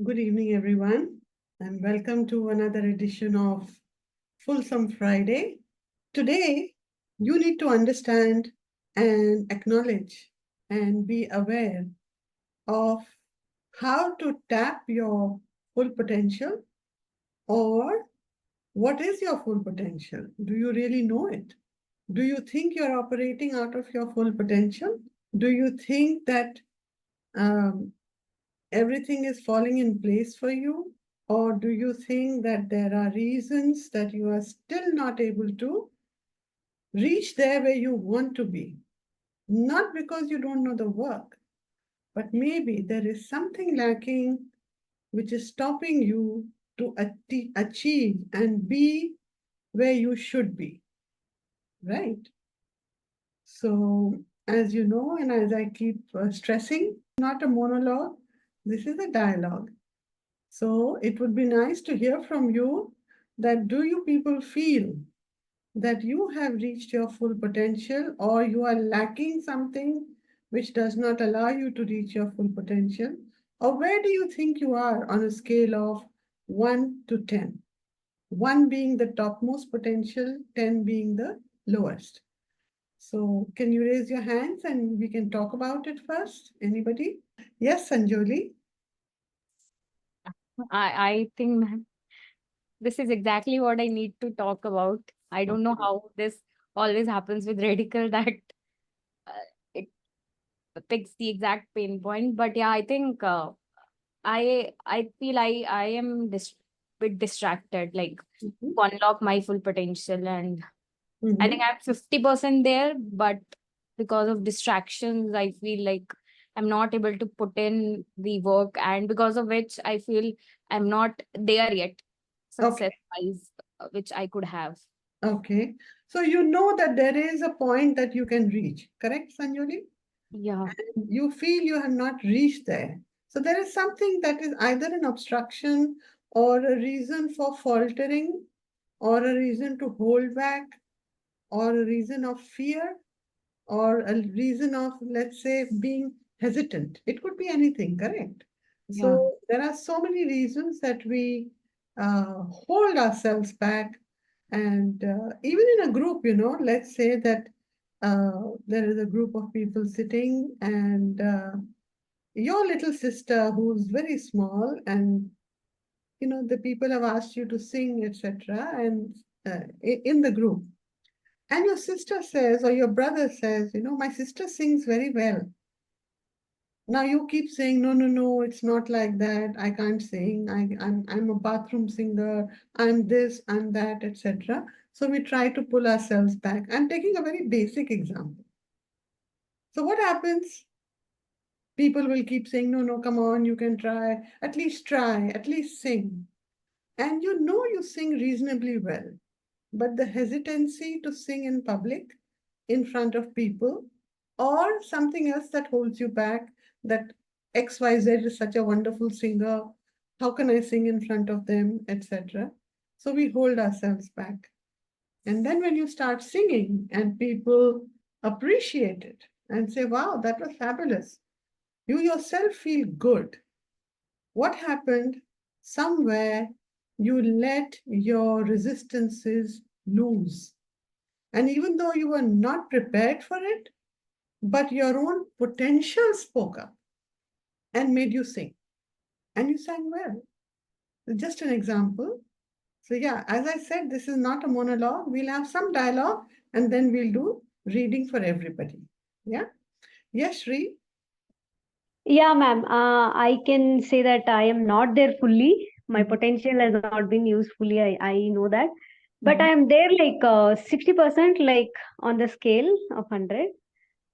Good evening, everyone, and welcome to another edition of Fulsome Friday. Today, you need to understand and acknowledge and be aware of how to tap your full potential, or what is your full potential? Do you really know it? Do you think you're operating out of your full potential? Do you think that um, everything is falling in place for you? Or do you think that there are reasons that you are still not able to reach there where you want to be? Not because you don't know the work, but maybe there is something lacking which is stopping you to achieve and be where you should be, right? So, as you know, and as I keep stressing, not a monologue, this is a dialogue. So it would be nice to hear from you that do you people feel that you have reached your full potential, or you are lacking something which does not allow you to reach your full potential? Or where do you think you are on a scale of 1 to 10? 1 being the topmost potential, 10 being the lowest. So can you raise your hands and we can talk about it first? Anybody? Yes, Sanjoli. I think this is exactly what I need to talk about. I don't know how this always happens with Redikall that it picks the exact pain point. But yeah, I think I feel I am bit distracted, like Mhm. to unlock my full potential, and I think Mhm. I'm 50% there, but because of distractions, I feel like I'm not able to put in the work, and because of which I feel I'm not there yet, Okay. success wise, which I could have. Okay. So you know that there is a point that you can reach, correct, Sanjoli? Yeah, You feel you have not reached there. So there is something that is either an obstruction or a reason for faltering or a reason to hold back or a reason of fear or a reason of, let's say, being hesitant. It could be anything, correct? yeah, So there are so many reasons that we hold ourselves back. And even in a group, let's say that there is a group of people sitting, and your little sister who's very small, and the people have asked you to sing, etc., and in the group. And your sister says, or your brother says, my sister sings very well. Now you keep saying, no, no, no, it's not like that. I can't sing. I'm a bathroom singer. I'm this, I'm that, etc. So we try to pull ourselves back. I'm taking a very basic example. So what happens? People will keep saying, no, no, come on, you can try, at least sing. And you sing reasonably well. But the hesitancy to sing in public, in front of people, or something else that holds you back, that XYZ is such a wonderful singer, how can I sing in front of them, etc. So we hold ourselves back. And then when you start singing and people appreciate it and say, wow, that was fabulous, you yourself feel good. What happened? Somewhere you let your resistances loose. And even though you were not prepared for it, but your own potential spoke up and made you sing. And you sang well. Just an example. So, yeah, as I said, this is not a monologue. We'll have some dialogue and then we'll do reading for everybody. Yeah. Yes, Shri. Yeah, ma'am. I can say that I am not there fully. My Mhm. potential has not been used fully. I know that. But Mhm. I am there like 60%, like on the scale of 100.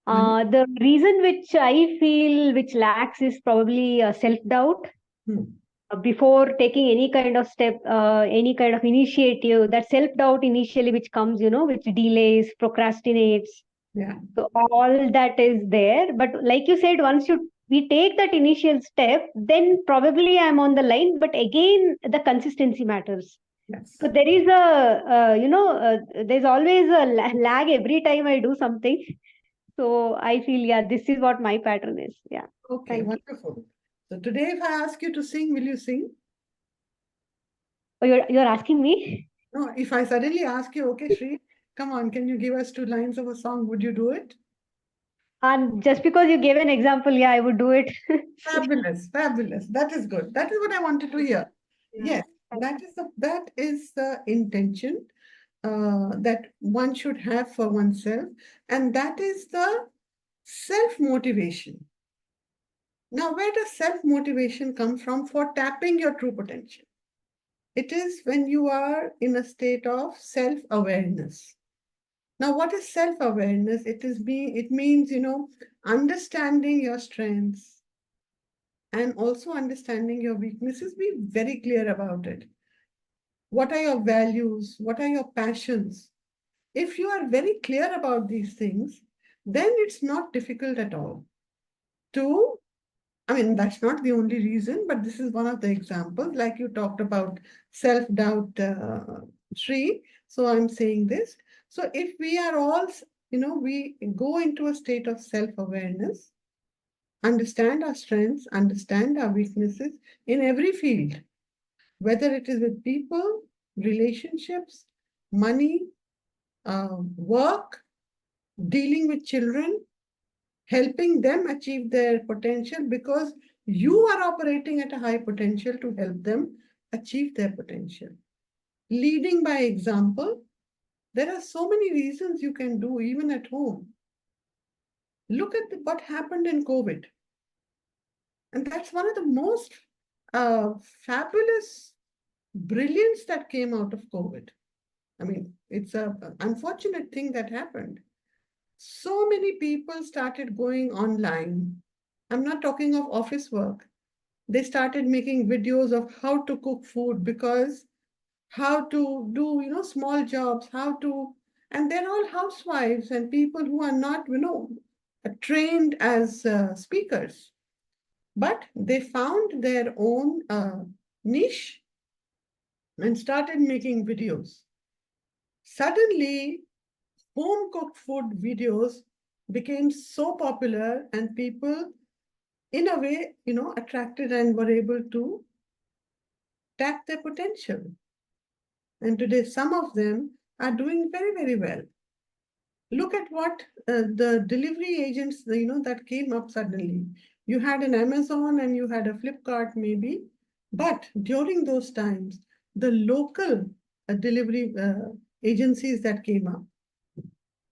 Mhm. The reason which I feel which lacks is probably self-doubt. Mhm. Before taking any kind of step, any kind of initiative, that self-doubt initially which comes, which delays, procrastinates. Yeah. So all that is there. But like you said, once we take that initial step, then probably I'm on the line. But again, the consistency matters. Yes. So there is there's always a lag every time I do something. So I feel, yeah, this is what my pattern is. Yeah. Okay, Thank you. wonderful. So today, if I ask you to sing, will you sing? Oh, you're asking me? No, if I suddenly ask you, okay, Shri, come on, can you give us 2 lines of a song? Would you do it? And just because you gave an example, yeah, I would do it. Fabulous, fabulous. That is good. That is what I wanted to hear. Yes, that is the intention that one should have for oneself, and that is the self-motivation. Now, where does self-motivation come from for tapping your true potential? It is when you are in a state of self-awareness. Now, what is self-awareness? It means, understanding your strengths and also understanding your weaknesses. Be very clear about it. What are your values? What are your passions? If you are very clear about these things, then it's not difficult at all to, I mean, that's not the only reason, but this is one of the examples, like you talked about self-doubt, Sri. So I'm saying this. So if we are all, we go into a state of self-awareness, understand our strengths, understand our weaknesses in every field, whether it is with people, relationships, money, work, dealing with children, helping them achieve their potential, because you are operating at a high potential to help them achieve their potential. Leading by example, there are so many reasons you can do even at home. Look at what happened in COVID. And that's one of the most fabulous brilliance that came out of COVID. I mean, it's an unfortunate thing that happened. So many people started going online. I'm not talking of office work. They started making videos of how to cook food, because how to do, small jobs, and they're all housewives and people who are not, trained as speakers. But they found their own niche and started making videos. Suddenly, home cooked food videos became so popular, and people, in a way, attracted and were able to tap their potential. And today, some of them are doing very, very well. Look at what the delivery agents, that came up suddenly. You had an Amazon and you had a Flipkart, maybe, but during those times, the local delivery agencies that came up,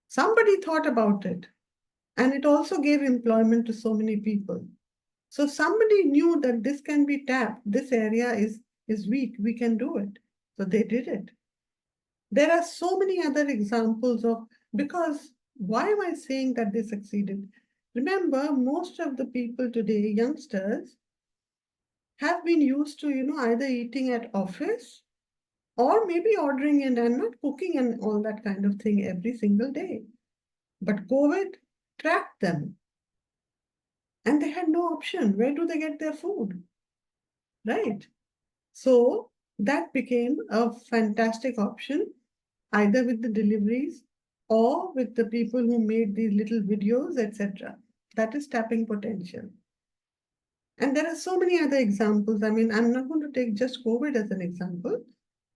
somebody thought about it, and it also gave employment to so many people. So somebody knew that this can be tapped. This area is weak. We can do it. So they did it. There are so many other examples of, because why am I saying that they succeeded? Remember, most of the people today, youngsters, have been used to, either eating at office or maybe ordering in and not cooking and all that kind of thing every single day. But COVID trapped them and they had no option. Where do they get their food? Right? So that became a fantastic option, either with the deliveries or with the people who made these little videos, etc. That is tapping potential. And there are so many other examples. I mean, I'm not going to take just COVID as an example,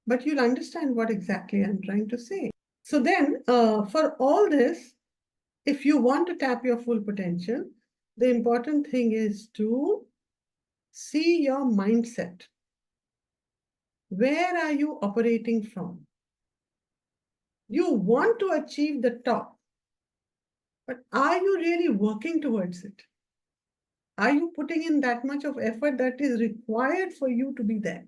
but you'll understand what exactly I'm trying to say. So then, for all this, if you want to tap your full potential, the important thing is to see your mindset. Where are you operating from? You want to achieve the top, but are you really working towards it? Are you putting in that much of effort that is required for you to be there?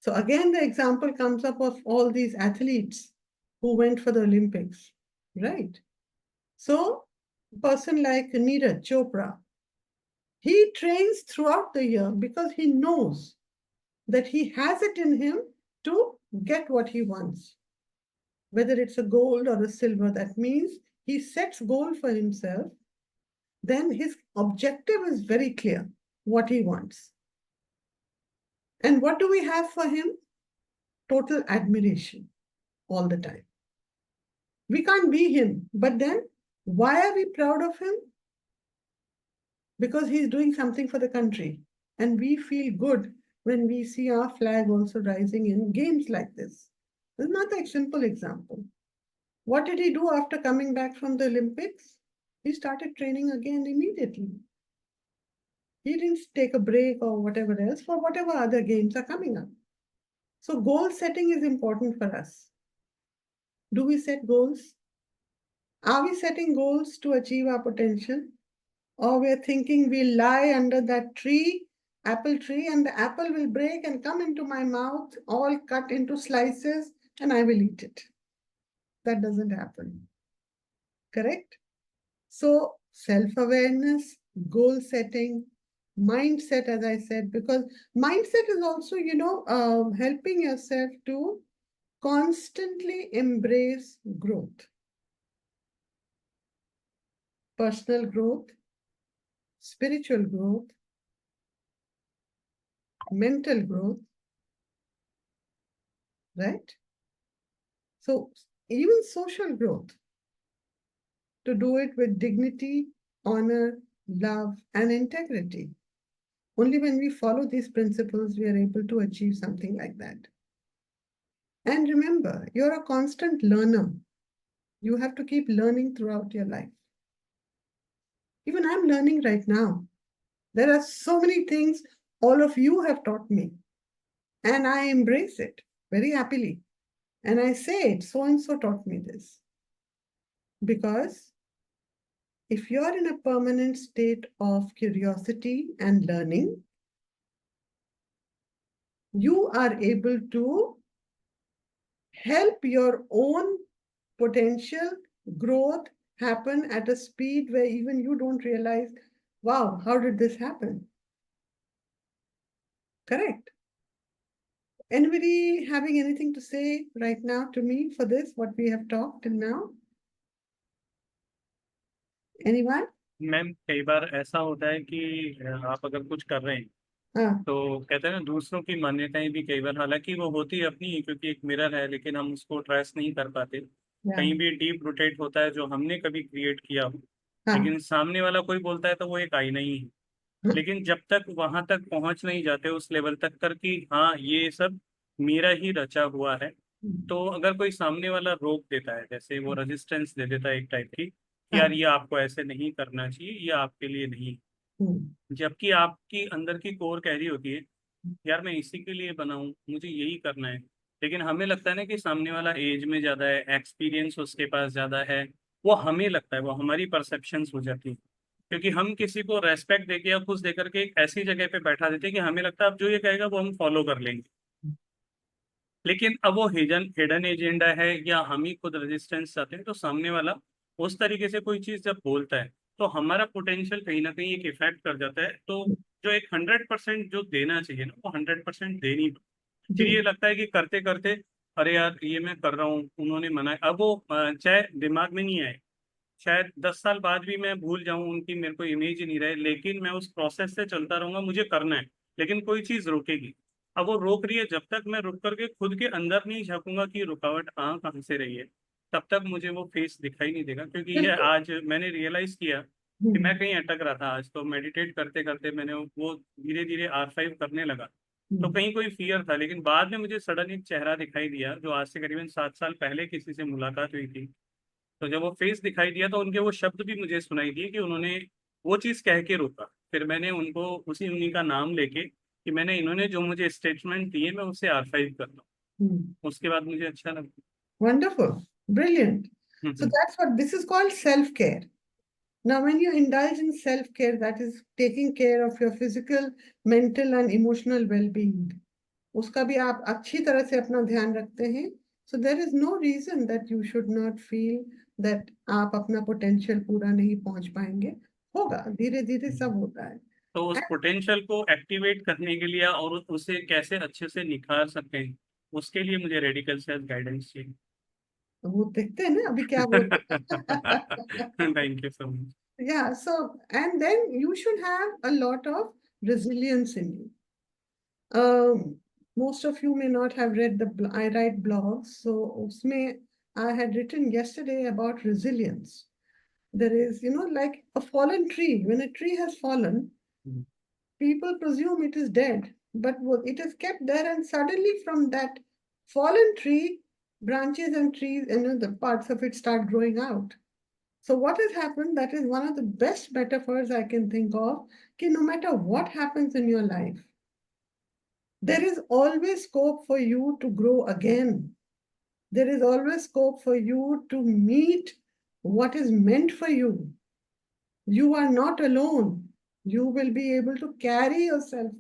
So again, the example comes up of all these athletes who went for the Olympics, right? So a person like Neeraj Chopra, he trains throughout the year because he knows that he has it in him to get what he wants. Whether it's a gold or a silver, that means he sets goal for himself. Then his objective is very clear, what he wants. And what do we have for him? Total admiration all the time. We can't be him, but then why are we proud of him? because he's doing something for the country. And we feel good when we see our flag also rising in games like this. This is not a simple example. What did he do after coming back from the Olympics? He started training again immediately. He didn't take a break or whatever else for whatever other games are coming up. So goal setting is important for us. Do we set goals? Are we setting goals to achieve our potential? Or we're thinking we'll lie under that tree, apple tree, and the apple will break and come into my mouth, all cut into slices, and I will eat it. That doesn't happen. Correct? So self-awareness, goal setting, mindset, as I said, because mindset is also, helping yourself to constantly embrace growth. Personal growth, spiritual growth, mental growth, right? So even social growth, to do it with dignity, honor, love, and integrity. Only when we follow these principles, we are able to achieve something like that. And remember, you're a constant learner. You have to keep learning throughout your life. Even I'm learning right now. There are so many things all of you have taught me, and I embrace it very happily. And I say it, so and so taught me this. Because if you're in a permanent state of curiosity and learning, you are able to help your own potential growth happen at a speed where even you don't realize, wow, how did this happen? Correct. Anybody having anything to say right now to me for this, what we have talked till now? Anyone? Ma'am कई बार ऐसा होता है कि आप अगर कुछ कर रहे हैं हाँ, तो कहते हैं ना दूसरों की मान्यताएं भी कई बार, हालांकि वो होती है अपनी, क्योंकि एक मिरर है, लेकिन हम उसको ट्रेस नहीं कर पाते। yeah, कहीं भी डीप रूटेड होता है जो हमने कभी क्रिएट किया हो, हाँ, लेकिन सामने वाला कोई बोलता है तो वो एक आईना ही है। हाँ, लेकिन जब तक वहां तक पहुंच नहीं जाते उस लेवल तक कर कि हाँ ये सब मेरा ही रचा हुआ है, तो अगर कोई सामने वाला रोक देता है, जैसे वो रेजिस्टेंस दे देता है एक टाइप की कि यार हाँ, ये आपको ऐसे नहीं करना चाहिए, ये आपके लिए नहीं, हम्म, जबकि आपकी अंदर की कोर कह रही होती है यार मैं इसी के लिए बना हूँ, मुझे यही करना है। लेकिन हमें लगता है ना कि सामने वाला एज में ज़्यादा है, एक्सपीरियंस उसके पास ज़्यादा है, वो हमें लगता है, वो हमारी परसेप्शंस हो जाती है, क्योंकि हम किसी को रेस्पेक्ट देके या खुश देकर के एक ऐसी जगह पे बैठा देते हैं कि हमें लगता है अब जो ये कहेगा वो हम फॉलो कर लेंगे। लेकिन अब वो हिडन हिडन एजेंडा है या हम ही खुद रेजिस्टेंस चाहते हैं, तो सामने वाला उस तरीके से कोई चीज़ जब बोलता है तो हमारा पोटेंशियल कहीं ना कहीं एक इफेक्ट कर जाता है। तो जो एक 100% जो देना चाहिए ना, वो 100% दे नहीं। फिर जी, ये लगता है कि करते करते अरे यार ये मैं कर रहा हूँ, उन्होंने मना, अब वो चाहे दिमाग में नहीं आए, शायद 10 साल बाद भी मैं भूल जाऊं, उनकी मेरे को इमेज ही नहीं रहे, लेकिन मैं उस प्रोसेस से चलता रहूंगा, मुझे करना है। लेकिन कोई चीज़ रोकेगी, अब वो रोक रही है, जब तक मैं रुक करके खुद के अंदर नहीं झांकूंगा कि रुकावट कहाँ से रही है, तब तक मुझे वो फेस दिखाई नहीं देगा। क्योंकि ये बिल्कुल, आज मैंने रियलाइज किया कि मैं कहीं अटक रहा था। आज तो मेडिटेट करते करते मैंने वो धीरे धीरे R5 करने लगा, तो कहीं कोई फियर था, लेकिन बाद में मुझे सडन एक चेहरा दिखाई दिया जो आज से करीबन 7 साल पहले किसी से मुलाकात हुई थी। तो जब वो फेस दिखाई दिया तो उनके वो शब्द भी मुझे सुनाई दिए कि उन्होंने वो चीज़ कह के रोका। फिर मैंने उनको उसी उन्हीं का नाम लेके कि मैंने इन्होंने जो मुझे स्टेटमेंट दिए मैं उससे R5 कर रहा हूँ। उसके बाद मुझे अच्छा लगा। wonderful, brilliant. So that's what this is called self-care. Now, when you indulge in self-care, that is taking care of your physical, mental, and emotional well-being. उसका भी आप अच्छी तरह से अपना ध्यान रखते हैं, so there is no reason that you should not feel that आप अपना potential पूरा नहीं पहुंच पाएंगे। होगा, धीरे धीरे सब होता है। तो उस पोटेंशियल को एक्टिवेट करने के लिए और उसे कैसे अच्छे से निखार सकते हैं, उसके लिए मुझे रेडिकल से गाइडेंस चाहिए। वो देखते हैं ना अभी क्या बोलते हैं। Thank you so much. Yeah, so and then you should have a lot of resilience in you. Most of you may not have read I write blogs, so उसमें I had written yesterday about resilience. There is, like a fallen tree. When a tree has fallen, Mhm. people presume it is dead, but it is kept there, and suddenly from that fallen tree, branches and trees, the parts of it start growing out. So what has happened, that is one of the best metaphors I can think of, कि no matter what happens in your life, there is always scope for you to grow again. There is always scope for you to meet what is meant for you. You are not alone. You will be able to carry yourself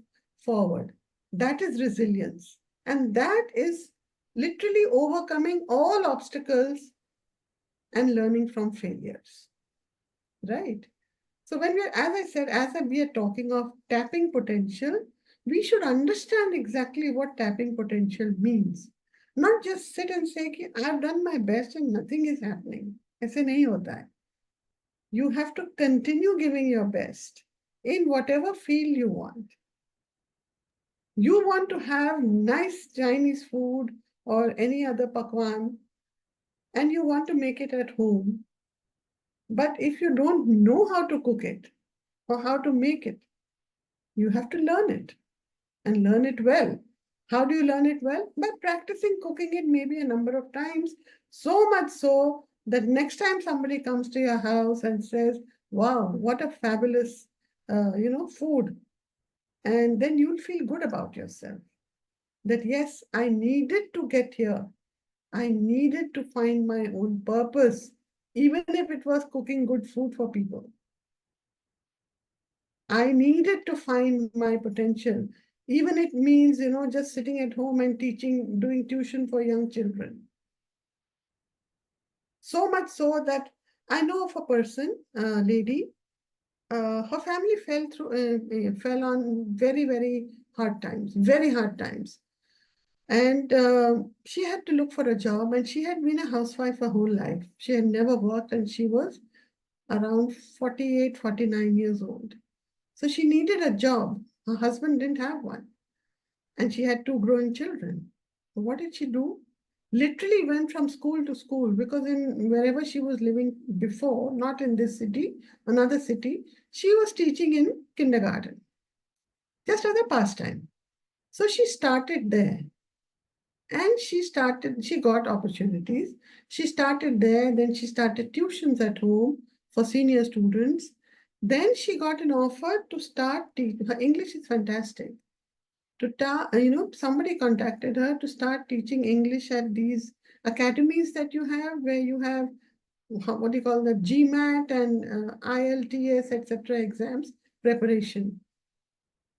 forward. That is resilience. And that is literally overcoming all obstacles and learning from failures. Right? So when as I said, we are talking of tapping potential, we should understand exactly what tapping potential means. Not just sit and say, कि I've done my best and nothing is happening. ऐसे नहीं होता है. You have to continue giving your best in whatever field you want. You want to have nice Chinese food or any other pakwan, and you want to make it at home. But if you don't know how to cook it or how to make it, you have to learn it and learn it well. How do you learn it well? By practicing cooking it maybe a number of times, so much so that next time somebody comes to your house and says, wow, what a fabulous, food. And then you'll feel good about yourself. That yes, I needed to get here. I needed to find my own purpose, even if it was cooking good food for people. I needed to find my potential, even it means, just sitting at home and teaching, doing tuition for young children. So much so that I know of a person, a lady, her family fell on very, very hard times, very hard times. And she had to look for a job, and she had been a housewife her whole life. She had never worked, and she was around 48, 49 years old. So she needed a job. Her husband didn't have one, and she had two growing children. So what did she do? Literally went from school to school, because in wherever she was living before, not in this city, another city, she was teaching in kindergarten, just as a pastime. So she started there. And she got opportunities. She started there, then she started tuitions at home for senior students. Then she got an offer to start teaching. Her English is fantastic. Somebody contacted her to start teaching English at these academies that you have, where you have, what do you call that, GMAT and IELTS, etc. exams preparation.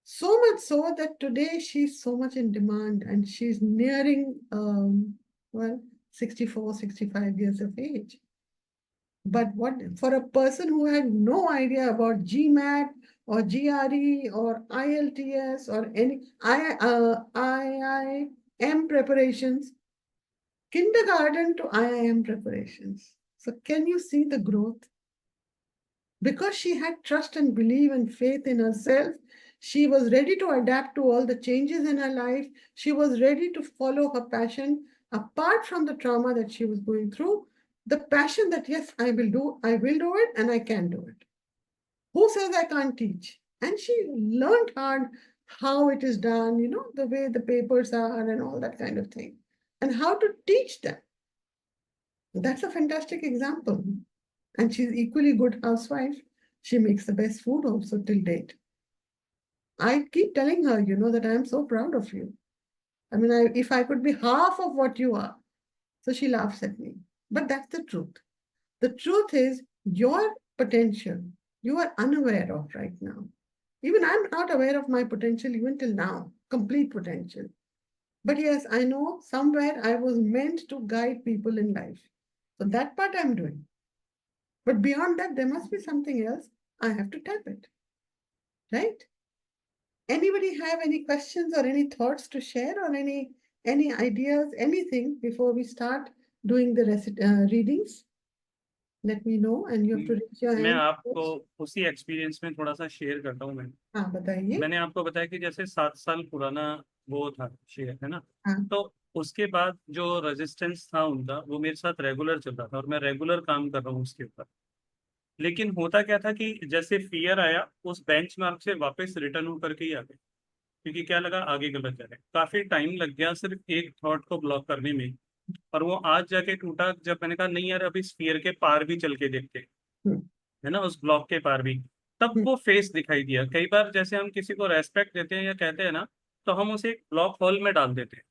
So much so that today she's so much in demand, and she's nearing, 64, 65 years of age. But for a person who had no idea about GMAT or GRE or IELTS or any IIM preparations, kindergarten to IIM preparations. So can you see the growth? Because she had trust and belief and faith in herself, she was ready to adapt to all the changes in her life. She was ready to follow her passion apart from the trauma that she was going through. The passion that, yes, I will do it, and I can do it. Who says I can't teach? And she learned hard how it is done, the way the papers are and all that kind of thing, and how to teach them. That's a fantastic example. And she's equally good housewife. She makes the best food also till date. I keep telling her, that I'm so proud of you. I mean, if I could be half of what you are. So she laughs at me. But that's the truth. The truth is your potential, you are unaware of right now. Even I'm not aware of my potential even till now, complete potential. But yes, I know somewhere I was meant to guide people in life. So that part I'm doing. But beyond that, there must be something else. I have to tap it. Right? Anybody have any questions or any thoughts to share, or any ideas, anything before we start doing the readings? Let me know, and you have to raise your मैं hand. आपको उसी experience में थोड़ा सा share करता हूँ। हाँ, बताइए। मैंने आपको बताया कि जैसे 7 साल पुराना वो था शेयर, है ना। हाँ। तो उसके बाद जो रेजिस्टेंस था उनका, वो मेरे साथ रेगुलर चल रहा था, और मैं रेगुलर काम कर रहा हूँ उसके ऊपर। लेकिन होता क्या था कि जैसे फियर आया, उस बेंचमार्क से वापस रिटर्न होकर के ही आ गए, क्योंकि क्या लगा आगे गलत जा रहे हैं। काफी टाइम लग गया सिर्फ एक थॉट को ब्लॉक करने में, और वो आज जाके टूटा जब मैंने कहा नहीं यार, अभी इस फियर के पार भी चल के देखते हैं, हम्म, है ना, उस ब्लॉक के पार भी। तब हम्म, वो फेस दिखाई दिया। कई बार जैसे हम किसी को रेस्पेक्ट देते हैं या कहते हैं ना, तो हम उसे एक ब्लॉक होल में डाल देते हैं,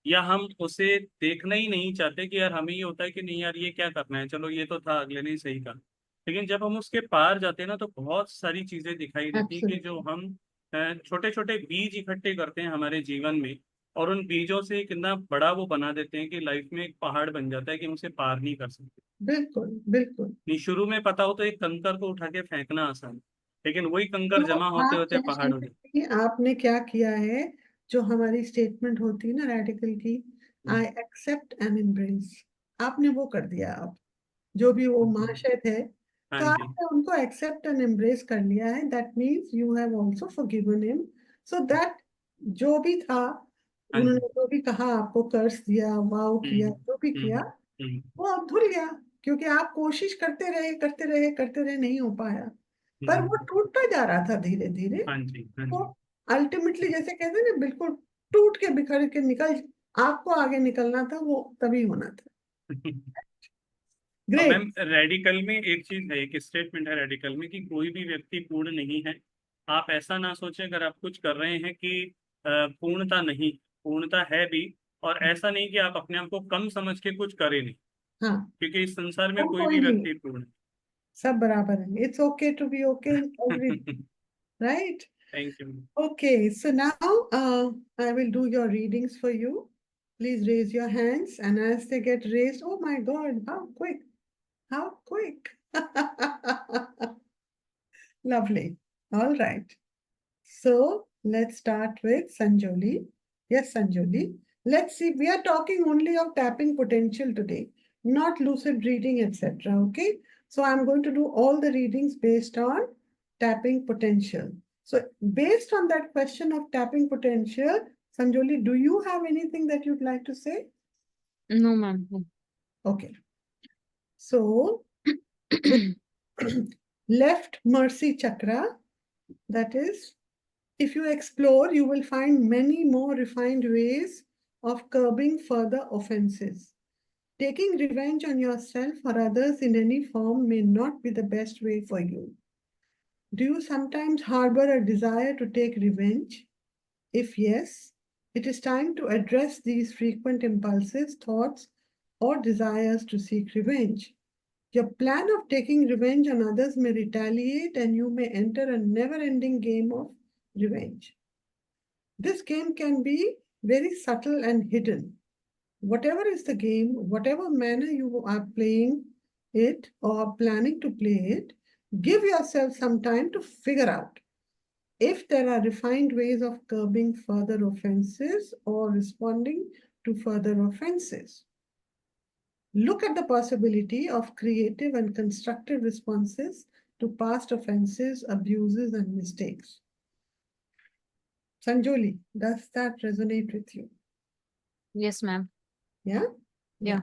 या हम उसे देखना ही नहीं चाहते कि यार हमें ये होता है कि नहीं यार ये क्या करना है, चलो ये तो था, अगले ने ही सही कहा। लेकिन जब हम उसके पार जाते हैं ना, तो बहुत सारी चीजें दिखाई देती हैं कि जो absolutely. हम छोटे छोटे बीज इकट्ठे करते हैं हमारे जीवन में, और उन बीजों से कितना बड़ा वो बना देते हैं कि लाइफ में एक पहाड़ बन जाता है कि हम उसे पार नहीं कर सकते। बिल्कुल, बिल्कुल। नहीं, शुरू में पता हो तो एक कंकर को उठा के फेंकना आसान है, लेकिन वही कंकर तो जमा होते आप होते पहाड़ हो जाए। बेसिकली आपने क्या किया है, जो हमारी स्टेटमेंट होती है ना रेडिकल की, आई एक्सेप्ट एंड एम्ब्रेस, आपने वो कर दिया। आप जो भी वो महाशय थे, हाँ तो जी। आपने उनको एक्सेप्ट एंड एम्ब्रेस कर लिया है। That means you have also forgiven him, so that जो भी था, हाँ जी। उन्होंने जो भी कहा, आपको कर्ज दिया, वाव किया, हम्म। जो भी किया, हम्म। हम्म। वो अब धुल गया, क्योंकि आप कोशिश करते रहे करते रहे करते रहे, नहीं हो पाया। पर वो हम्म। टूटता जा रहा था धीरे धीरे। हाँ जी। हाँ वो जी। अल्टीमेटली, जैसे कहते हैं ना, बिल्कुल टूट के बिखर के निकल, आपको आगे निकलना था, वो तभी होना था। और ग्रेट। मैम रेडिकल में एक चीज है, एक स्टेटमेंट है रेडिकल में कि कोई भी व्यक्ति पूर्ण नहीं है। आप ऐसा ना सोचें अगर आप कुछ कर रहे हैं कि पूर्णता नहीं, पूर्णता है भी। और ऐसा नहीं कि आप अपने आप को कम समझ के कुछ करें नहीं, हाँ, क्योंकि इस संसार में हम कोई कोई भी नहीं, व्यक्ति पूर्ण सब बराबर है। It's okay to be okay in every, है। Right? Thank you. Okay, so now I will do your readings for you. Please raise your hands, and as they get raised, oh my God, how quick! How quick! Lovely. All right. So let's start with Sanjoli. Yes, Sanjoli. Let's see. We are talking only of tapping potential today, not lucid reading, etc. Okay. So I'm going to do all the readings based on tapping potential. So based on that question of tapping potential, Sanjoli, do you have anything that you'd like to say? No, ma'am. Okay. So with left mercy chakra, that is, if you explore, you will find many more refined ways of curbing further offenses. Taking revenge on yourself or others in any form may not be the best way for you. Do you sometimes harbor a desire to take revenge? If yes, it is time to address these frequent impulses, thoughts, or desires to seek revenge. Your plan of taking revenge on others may retaliate, and you may enter a never-ending game of revenge. This game can be very subtle and hidden. Whatever is the game, whatever manner you are playing it or planning to play it, give yourself some time to figure out if there are refined ways of curbing further offenses or responding to further offenses. Look at the possibility of creative and constructive responses to past offenses, abuses, and mistakes. Sanjoli, does that resonate with you? Yes, ma'am. Yeah? Yeah.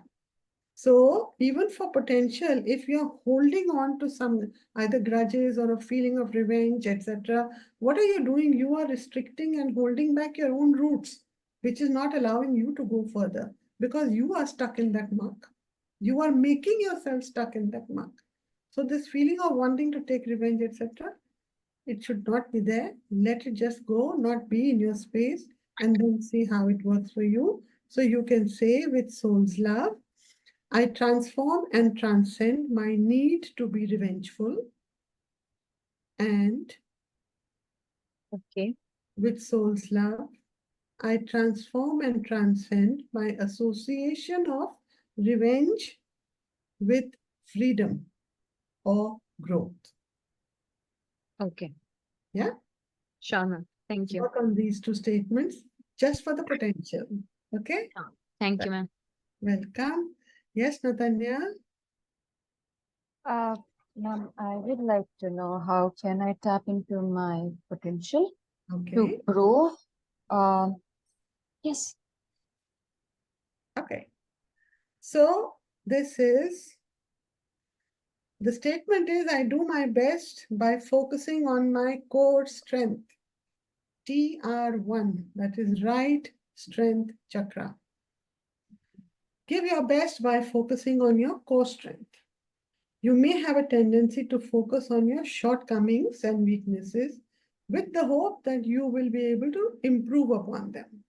So even for potential, if you're holding on to some either grudges or a feeling of revenge, etc., what are you doing? You are restricting and holding back your own roots, which is not allowing you to go further because you are stuck in that mark. You are making yourself stuck in that mark. So this feeling of wanting to take revenge, etc., it should not be there. Let it just go, not be in your space, and then see how it works for you. So you can say with soul's love, I transform and transcend my need to be revengeful, and Okay. with soul's love, I transform and transcend my association of revenge with freedom or growth. Okay. Yeah? Sure, ma'am. Thank you. Work on these two statements just for the potential. Okay? Thank you, ma'am. Welcome. Yes, Natanya? Uh, Ma'am, I would like to know how can I tap into my potential Okay. to grow? Yes. Okay. So this is The statement is, I do my best by focusing on my core strength. TR1, that is right strength chakra. Give your best by focusing on your core strength. You may have a tendency to focus on your shortcomings and weaknesses with the hope that you will be able to improve upon them.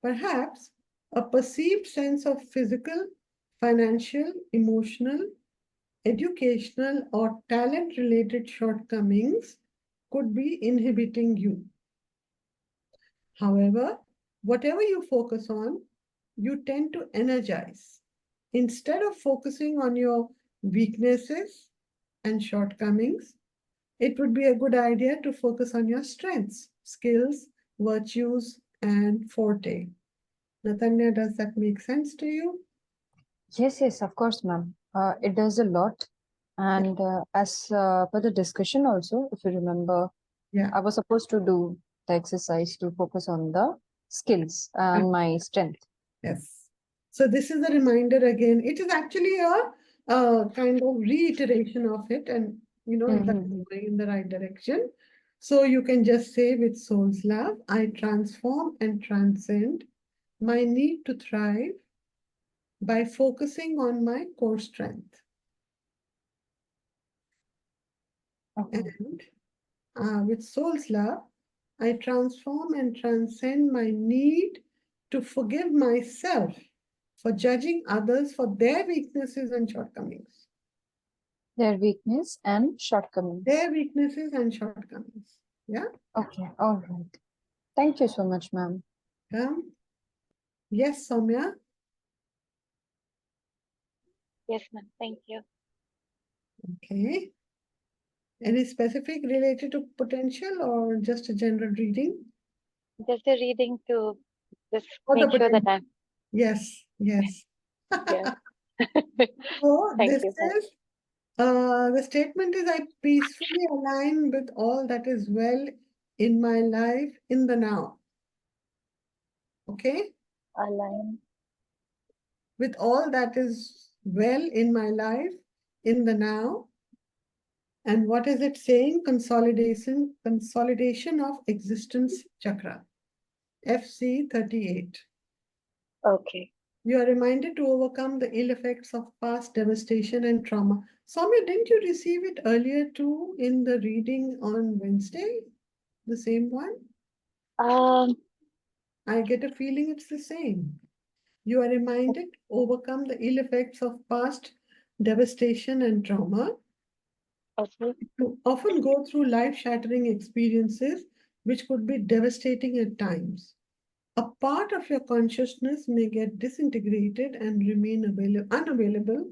Perhaps a perceived sense of physical, financial, emotional, educational, or talent-related shortcomings could be inhibiting you. However, whatever you focus on, you tend to energize. Instead of focusing on your weaknesses and shortcomings, it would be a good idea to focus on your strengths, skills, virtues, and forte. Natanya, does that make sense to you? Yes, of course, ma'am. It does a lot. And as per the discussion also, if you remember, Yeah. I was supposed to do the exercise to focus on the skills and my strength. Yes. So this is a reminder again. It is actually a kind of reiteration of it, and that is going in the right direction. So you can just say with soul's love, I transform and transcend my need to thrive by focusing on my core strength. Okay. And with soul's love, I transform and transcend my need to forgive myself for judging others for their weaknesses and shortcomings. Their weakness and shortcomings. Their weaknesses and shortcomings. Yeah? Okay, all right. Thank you so much, ma'am. Yes, Soumya? Yes, ma'am. Thank you. Okay. Any specific related to potential or just a general reading? Just a reading to just For the make sure that potential. Yes, yes. yeah. So Thank this you, ma'am. is the statement is, I peacefully align with all that is well in my life in the now. Okay? Align. With all that is well in my life in the now. And what is it saying? Consolidation of existence chakra. FC 38. Okay. You are reminded to overcome the ill effects of past devastation and trauma. Soumya, didn't you receive it earlier too in the reading on Wednesday? The same one? I get a feeling it's the same. You are reminded to overcome the ill effects of past devastation and trauma. Okay. You often go through life-shattering experiences which could be devastating at times. A part of your consciousness may get disintegrated and remain unavailable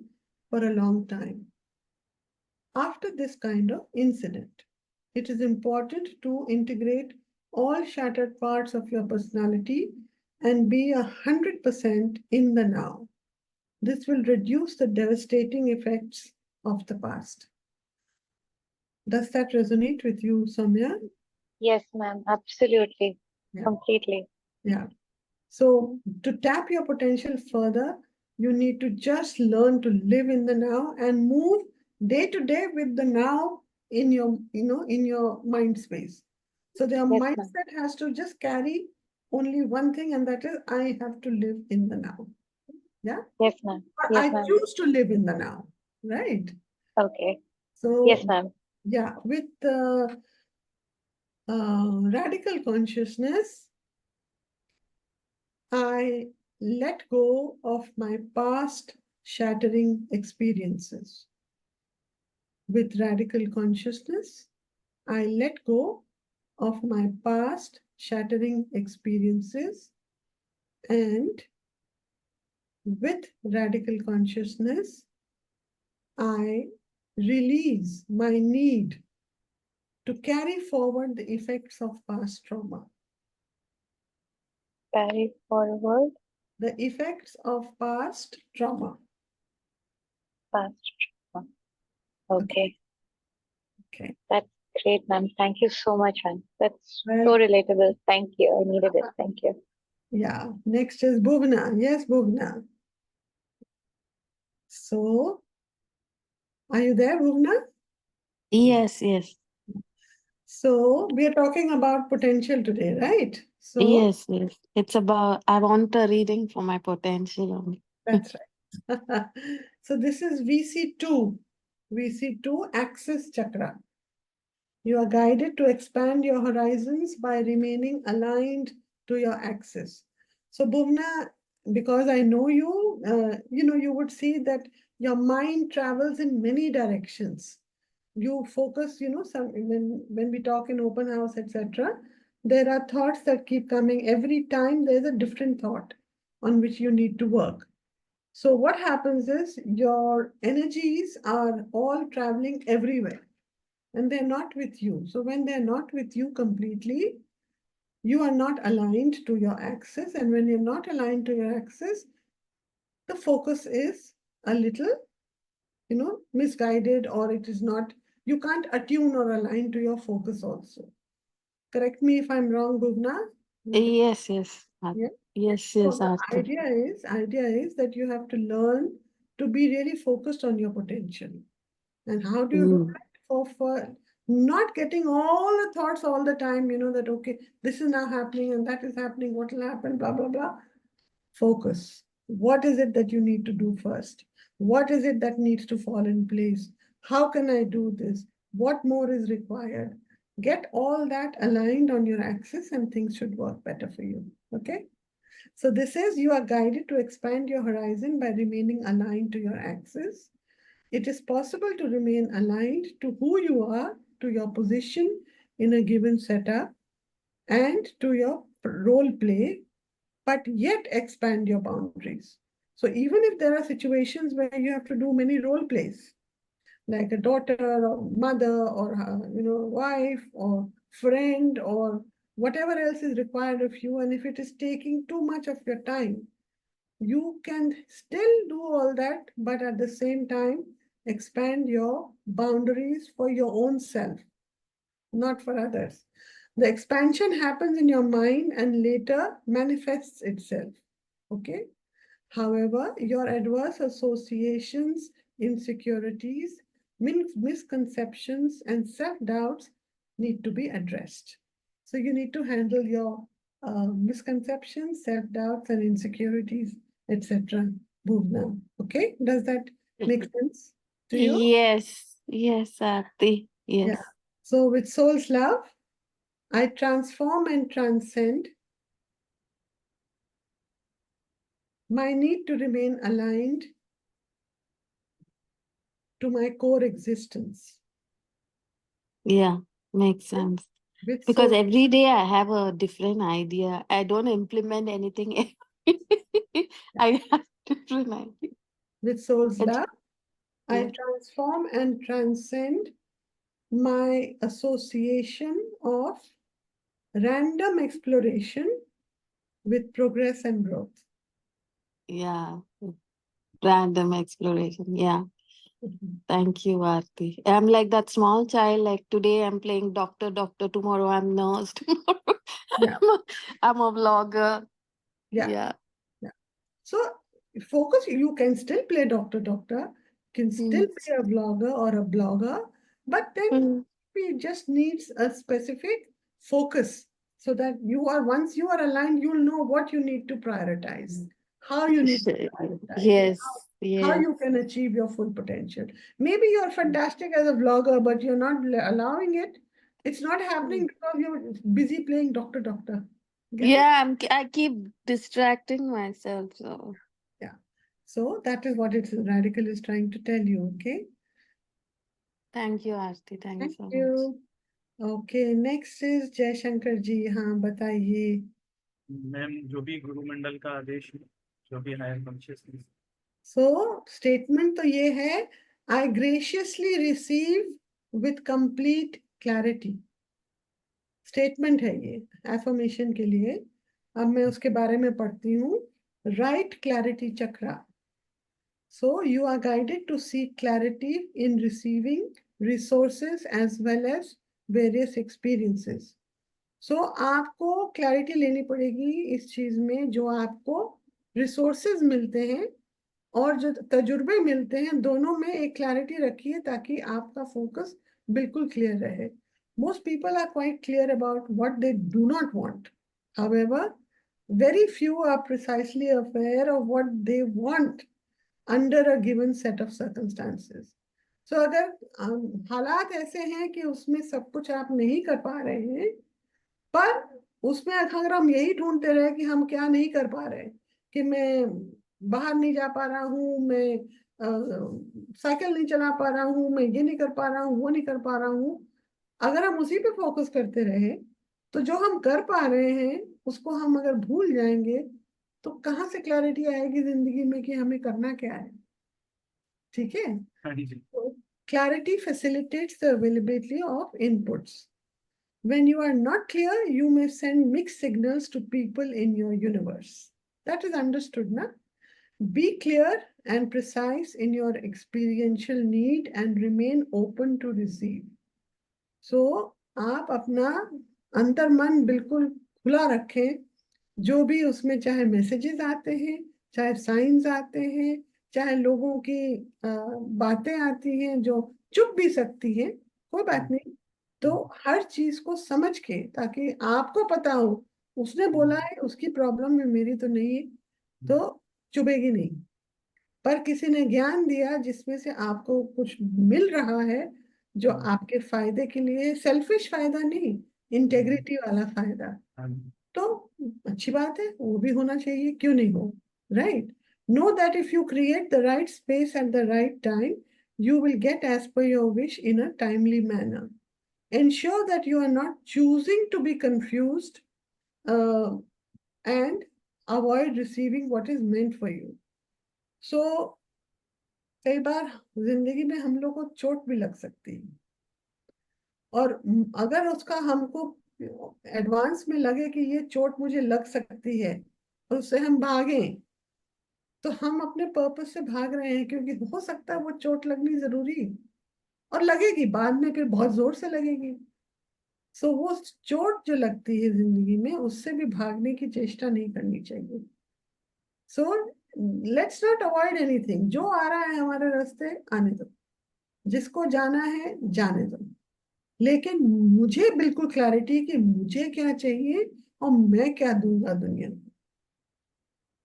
for a long time. After this kind of incident, it is important to integrate all shattered parts of your personality and be 100% in the now. This will reduce the devastating effects of the past. Does that resonate with you, Soumya? Yes, ma'am. Absolutely. Yeah. Completely. Yeah. So to tap your potential further, you need to just learn to live in the now and move day to day with the now in your, in your mind space. So their Yes, ma'am. mindset has to just carry only one thing, and that is, I have to live in the now. Yeah. Yes, ma'am. But Yes, I ma'am. choose to live in the now, right? Okay. So Yes, ma'am. yeah, with the radical consciousness, I let go of my past shattering experiences. With radical consciousness, I let go of my past shattering experiences, and with radical consciousness, I release my need to carry forward the effects of past trauma. Carry forward The effects of past trauma. past trauma. Okay. Okay. That's great, ma'am. Thank you so much, ma'am. That's Well, so relatable. Thank you. I needed it. Thank you. yeah. Next is Bhuvna. Yes, Bhuvna. So Are you there, Bhuvna? Yes, yes, So we are talking about potential today, right? So yes, yes. It's about, I want a reading for my potential only. that's right. So this is VC2. VC2 Axis Chakra. You are guided to expand your horizons by remaining aligned to your axis. So, Bhuvna, because I know you, you would see that your mind travels in many directions. You focus, some when we talk in open house, etc. There are thoughts that keep coming every time. There's a different thought on which you need to work. So what happens is your energies are all traveling everywhere and they're not with you. So when they're not with you completely, you are not aligned to your axis. And when you're not aligned to your axis, the focus is a little, misguided, or it is not, you can't attune or align to your focus also. Correct me if I'm wrong, Bhuvna. Yes, yes, Yeah. yes, So yes, the Aarti. idea is that you have to learn to be really focused on your potential. And how do you do Mm. that? For not getting all the thoughts all the time, that okay, this is now happening and that is happening, what will happen, blah, blah, blah. Focus. What is it that you need to do first? What is it that needs to fall in place? How can I do this? What more is required? Get all that aligned on your axis and things should work better for you. Okay? So this is you are guided to expand your horizon by remaining aligned to your axis. It is possible to remain aligned to who you are, to your position in a given setup, and to your role play, but yet expand your boundaries. So even if there are situations where you have to do many role plays, like a daughter or mother or wife or friend or whatever else is required of you, and if it is taking too much of your time, you can still do all that, but at the same time, expand your boundaries for your own self, not for others. The expansion happens in your mind and later manifests itself. Okay? However, your adverse associations, insecurities, misconceptions, and self doubts need to be addressed. So, you need to handle your misconceptions, self doubts, and insecurities, etc. Bhuvna. Okay? Does that make sense to you? Yes, yes, Aarti. Yeah. Yes, So, with soul's love, I transform and transcend my need to remain aligned to my core existence. yeah, makes sense. With Because soul, every day I have a different idea. I don't implement anything. I have different idea. with soul's It's, love, I yeah, transform and transcend my association of random exploration with progress and growth. yeah. Random exploration. Yeah. Mhm. Thank you, Aarti. I'm like that small child, like today I'm playing doctor, doctor, tomorrow I'm nurse, tomorrow Yeah, I'm a vlogger. yeah, Yeah. yeah. So focus, you can still play doctor, can still Mm. be a vlogger or a blogger, but then Mm. it just needs a specific focus so that once you are aligned, you'll know what you need to prioritize, how you need to prioritize it, Yes, how yes. you can achieve your full potential. Maybe you're fantastic as a vlogger, but you're not allowing it. It's not happening because you're busy playing doctor. Get it? Yeah, I keep distracting myself. So Yeah. So that is what Radical is trying to tell you. Okay. thank you, Aarti. Thank you Thank so much. you. Okay. Next is Jai Shankar ji. हाँ बताइए. Ma'am जो भी गुरु मंडल का आदेश है, जो भी higher consciousness, So statement तो ये है. I graciously receive with complete clarity. Statement है ये एफर्मेशन के लिए. अब मैं उसके बारे में पढ़ती हूँ. Right clarity chakra. So you are guided to seek clarity in receiving resources as well as various experiences. So आपको क्लैरिटी लेनी पड़ेगी इस चीज में जो आपको रिसोर्सेज मिलते हैं और जो तजुर्बे मिलते हैं, दोनों में एक क्लैरिटी रखिए ताकि आपका फोकस बिल्कुल क्लियर रहे. Most people are quite clear about what they do not want. However, very few are precisely aware of what they want under a given set of circumstances. So अगर हालात ऐसे हैं कि उसमें सब कुछ आप नहीं कर पा रहे हैं, पर उसमें अगर हम यही ढूंढते रहे कि हम क्या नहीं कर पा रहे, कि मैं बाहर नहीं जा पा रहा हूँ, मैं साइकिल नहीं चला पा रहा हूँ, मैं ये नहीं कर पा रहा हूँ, वो नहीं कर पा रहा हूँ, अगर हम उसी पे फोकस करते रहे तो जो हम कर पा रहे हैं उसको हम अगर भूल जाएंगे तो कहाँ से क्लैरिटी आएगी जिंदगी में कि हमें करना क्या है. ठीक है. हाँ जी. Clarity facilitates the availability of inputs. When you are not clear, you may send mixed signals to people in your universe. That is understood, na? Be clear and precise in your experiential need and remain open to receive. So, आप अपना अंतर्मन बिल्कुल खुला रखें. जो भी उसमें चाहे मैसेजेस आते हैं, चाहे साइंस आते हैं, चाहे लोगों की बातें आती हैं जो चुप भी सकती हैं, कोई बात नहीं. तो हर चीज को समझ के, ताकि आपको पता हो उसने बोला है, उसकी प्रॉब्लम है, मेरी तो नहीं है, तो चुभेगी नहीं. पर किसी ने ज्ञान दिया जिसमें से आपको कुछ मिल रहा है जो आपके फायदे के लिए, सेल्फिश फायदा नहीं, इंटेग्रिटी वाला फायदा, तो अच्छी बात है, वो भी होना चाहिए, क्यों नहीं हो. Right. Know that if you create the right space at the right time, you will get as per your wish in a timely manner. Ensure that you are not choosing to be confused and avoid receiving what is meant for you. So, कई बार जिंदगी में हम लोग को चोट भी लग सकती है, और अगर उसका हमको एडवांस में लगे कि ये चोट मुझे लग सकती है और उससे हम भागें, तो हम अपने पर्पस से भाग रहे हैं, क्योंकि हो सकता है वो चोट लगनी जरूरी और लगेगी बाद में, फिर बहुत जोर से लगेगी. सो वो चोट जो लगती है जिंदगी में, उससे भी भागने की चेष्टा नहीं करनी चाहिए. So let's not avoid anything. जो आ रहा है हमारे रास्ते, आने दो. जिसको जाना है जाने दो. लेकिन मुझे बिल्कुल क्लैरिटी कि मुझे क्या चाहिए और मैं क्या दूंगा दुनिया को.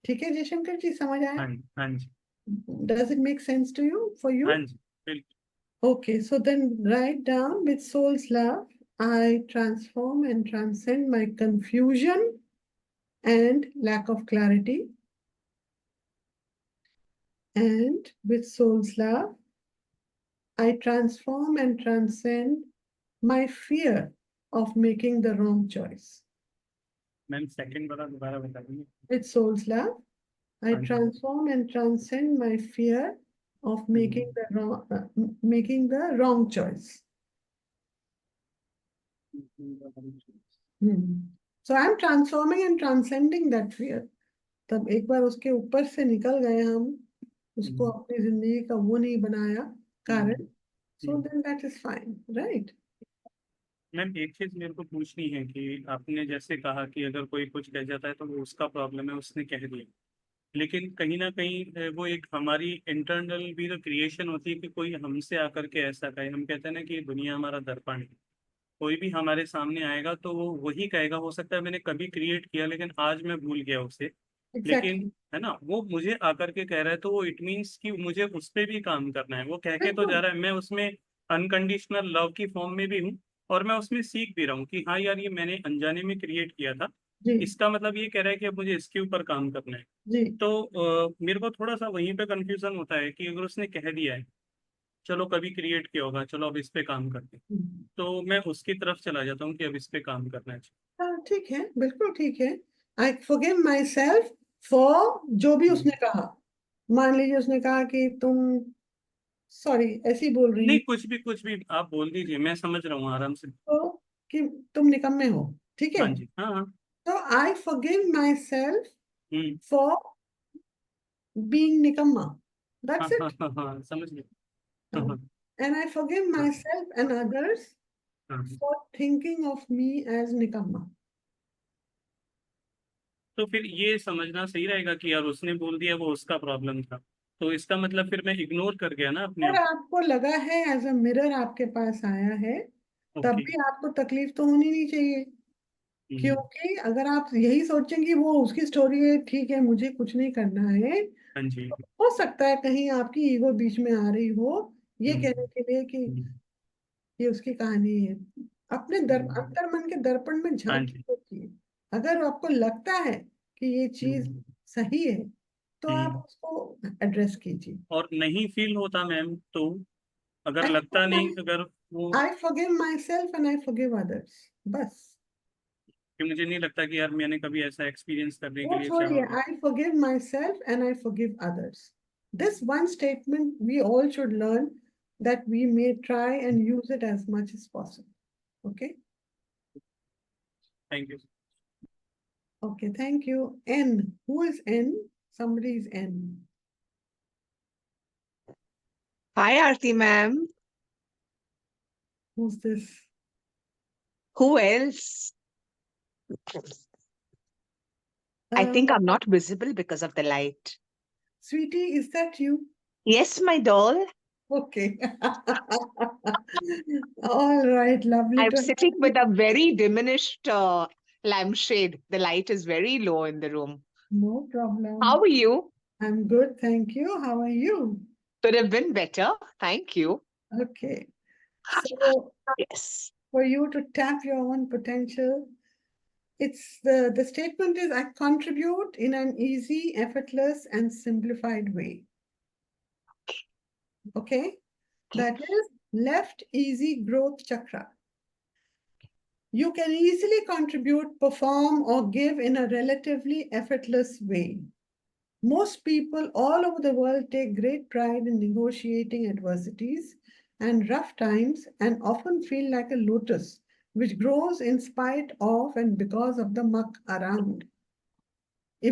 ठीक है जयशंकर जी, समझ आया? हाँ जी. Does it make sense to you, for you? हाँ जी, बिल्कुल. Okay, so then write down, with soul's love, I transform and transcend my confusion and lack of clarity. And with soul's love, I transform and transcend my fear of making the wrong choice. Ma'am second वाला दोबारा बता दीजिए. With soul's love, I हाँ जी. transform and transcend my fear of making the wrong choice. So I'm transforming and transcending that fear. तब एक बार उसके ऊपर से निकल गए हम, उसको अपनी जिंदगी का वो नहीं बनाया कारण. So then that is fine, right? Ma'am एक चीज मेरे को पूछनी है कि आपने जैसे कहा कि अगर कोई कुछ कह जाता है तो वो उसका प्रॉब्लम है, उसने कह दिया, लेकिन कहीं ना कहीं वो एक हमारी इंटरनल भी तो क्रिएशन होती है कि कोई हमसे आकर के ऐसा कहे. हम कहते हैं ना कि दुनिया हमारा दर्पण है. कोई भी हमारे सामने आएगा तो वो वही कहेगा. हो सकता है मैंने कभी क्रिएट किया लेकिन आज मैं भूल गया उसे, लेकिन Exactly. है ना, वो मुझे आकर के कह रहा है तो वो इट मीन्स कि मुझे उस पर भी काम करना है. वो कह के तो जा रहा है, मैं उसमें अनकंडीशनल लव की फॉर्म में भी हूँ और मैं उसमें सीख भी रहा हूँ कि हाँ यार ये मैंने अनजाने में क्रिएट किया था. जी इसका मतलब ये कह रहा है कि अब मुझे इसके ऊपर काम करना है. जी. तो मेरे को थोड़ा सा वहीं पे कंफ्यूजन होता है कि अगर उसने कह दिया है चलो कभी क्रिएट किया होगा, चलो अब इस पे काम करते हैं, तो मैं उसकी तरफ चला जाता हूँ कि अब इस पे काम करना चाहिए. हाँ, ठीक है, बिल्कुल ठीक है. आई फॉरगिव माई सेल्फ फॉर जो भी उसने कहा. मान लीजिए उसने कहा कि तुम, सॉरी ऐसी बोल रही नहीं, हूँ, कुछ भी आप बोल दीजिए, मैं समझ रहा हूँ आराम से. तो कि तुम निकम्मे हो. ठीक है. हाँ जी. हाँ हाँ. तो आई forgive my self hmm. For being निकम्मा. हाँ दैट्स हाँ इट. हाँ हाँ, समझ गया. हाँ हाँ And I forgive myself and others हाँ. for thinking of me as nikamma. तो फिर ये समझना सही रहेगा कि यार उसने बोल दिया, वो उसका प्रॉब्लम था, तो इसका मतलब फिर मैं इग्नोर कर गया ना अपने अगर आप आपको लगा है एज अ मिरर आपके पास आया है, तब ओके भी आपको तकलीफ तो होनी नहीं चाहिए। क्योंकि अगर आप यही सोचेंगे कि वो उसकी स्टोरी है, ठीक है, मुझे कुछ नहीं करना है, हाँ जी हो सकता है कहीं आपकी ईगो बीच में आ रही हो, ये हम्म, कहने के लिए कि हम्म, ये उसकी कहानी है। अपने अंतर मन के दर्पण में हाँ झांक के जी देखिए। अगर आपको लगता है कि ये चीज हम्म, सही है, तो आप हम्म। उसको एड्रेस कीजिए। और नहीं फील होता मैम तो अगर आई लगता नहीं अगर वो आई forgive myself and I forgive others, बस। कि मुझे नहीं लगता कि यार मैंने कभी ऐसा एक्सपीरियंस करने के वो लिए चाहा छोड़िए, हो I forgive myself and I forgive others. This one statement we all should learn, that we may try and use it as much as possible. Okay? Thank you Okay, thank you. N. Who is N? Somebody is N. Hi, Aarti ma'am. Who's this? Who else? I think I'm not visible because of the light. Sweetie, is that you? Yes, my doll. Okay. All right, lovely I'm to sitting have with you. a very diminished lampshade. The light is very low in the room. No How problem. are you? I'm good, thank you. How are you? Could have been better. Thank you. Okay. So, Yes. for you to tap your own potential, it's the statement is I contribute in an easy, effortless, and simplified way. Okay? That is left easy growth chakra. You can easily contribute, perform, or give in a relatively effortless way. Most people all over the world take great pride in negotiating adversities and rough times and often feel like a lotus which grows in spite of and because of the muck around.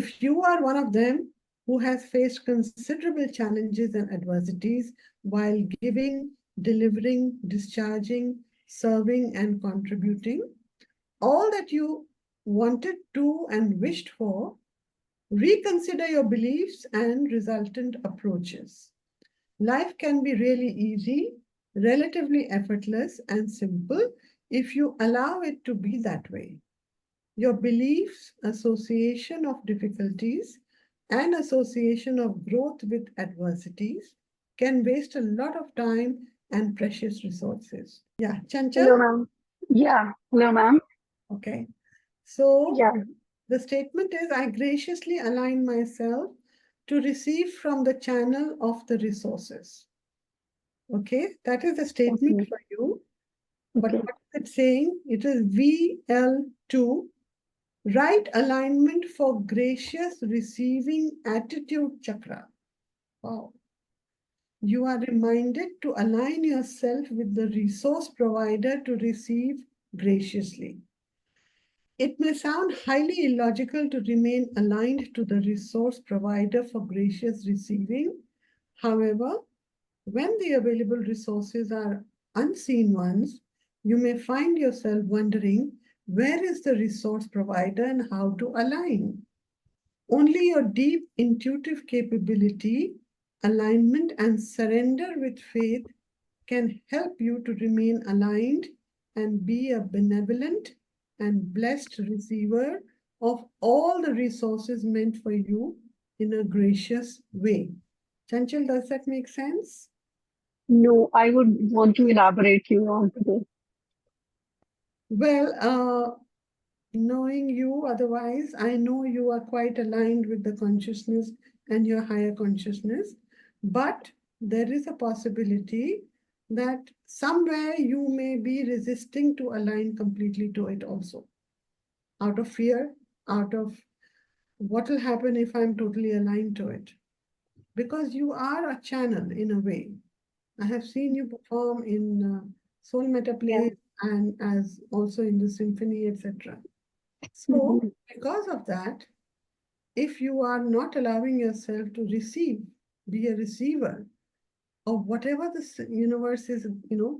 If you are one of them who has faced considerable challenges and adversities while giving, delivering, discharging, serving, and contributing, all that you wanted to and wished for, reconsider your beliefs and resultant approaches. Life can be really easy, relatively effortless, and simple if you allow it to be that way. Your beliefs, association of difficulties, and association of growth with adversities can waste a lot of time and precious resources. Yeah, Chanchal? Hello, ma'am. Yeah, hello, ma'am. Okay. So Yeah, the statement is I graciously align myself to receive from the channel of the resources. Okay, that is the statement okay, for you. But okay. what is it saying? It is VL2, right alignment for gracious receiving attitude chakra. Wow. You are reminded to align yourself with the resource provider to receive graciously. It may sound highly illogical to remain aligned to the resource provider for gracious receiving. However, when the available resources are unseen ones, you may find yourself wondering where is the resource provider and how to align. Only your deep intuitive capability, alignment, and surrender with faith can help you to remain aligned and be a benevolent and blessed receiver of all the resources meant for you in a gracious way. Chanchal, does that make sense? No, I would want to elaborate you on today. Well, knowing you otherwise, I know you are quite aligned with the consciousness and your higher consciousness, but there is a possibility that somewhere you may be resisting to align completely to it also, out of fear, out of what will happen if I'm totally aligned to it. Because you are a channel in a way. I have seen you perform in Soul Meta Yeah. plays and as also in the symphony, etc. So, Mhm. because of that, if you are not allowing yourself to receive, be a receiver of whatever the universe is,